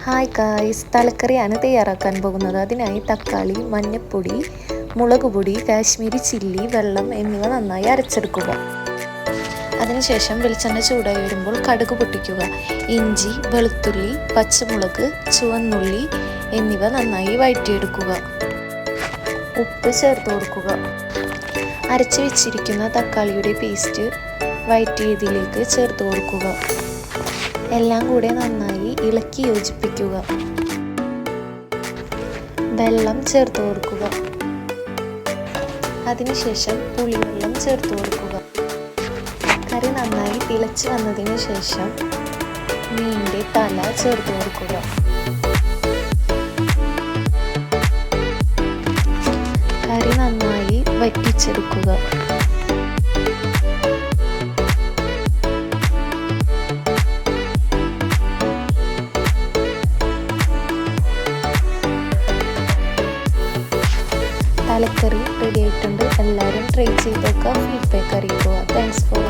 Hi guys, തലക്കറിയാണ് തയ്യാറാക്കാൻ പോകുന്നത്. അതിനായി തക്കാളി, മഞ്ഞൾപ്പൊടി, മുളക് പൊടി, കാശ്മീരി ചില്ലി, വെള്ളം എന്നിവ നന്നായി അരച്ചെടുക്കുക. അതിനുശേഷം വെളിച്ചെണ്ണ ചൂടായി വരുമ്പോൾ കടുക് പൊട്ടിക്കുക. ഇഞ്ചി, വെളുത്തുള്ളി, പച്ചമുളക്, ചുവന്നുള്ളി എന്നിവ നന്നായി വഴറ്റിയെടുക്കുക. ഉപ്പ് ചേർത്ത് കൊടുക്കുക. അരച്ച് വെച്ചിരിക്കുന്ന തക്കാളിയുടെ പേസ്റ്റ് വഴറ്റിയതിലേക്ക് ചേർത്ത് കൊടുക്കുക. എല്ലാം കൂടെ നന്നായി ഇളക്കി യോജിപ്പിക്കുക. വെള്ളം ചേർത്ത് കൊടുക്കുക. അതിനുശേഷം പുളിവെള്ളം ചേർത്ത് കൊടുക്കുക. കറി നന്നായി തിളച്ച് വന്നതിന് ശേഷം മീനിൻ്റെ തല ചേർത്ത് കൊടുക്കുക. കറി നന്നായി വറ്റിച്ചെടുക്കുക. തലക്കറി റെഡി ആയിട്ടുണ്ട്. എല്ലാവരും ട്രൈ ചെയ്ത് നോക്കുക. ഫീഡ്ബാക്ക് അറിയിക്കുക. Thanks for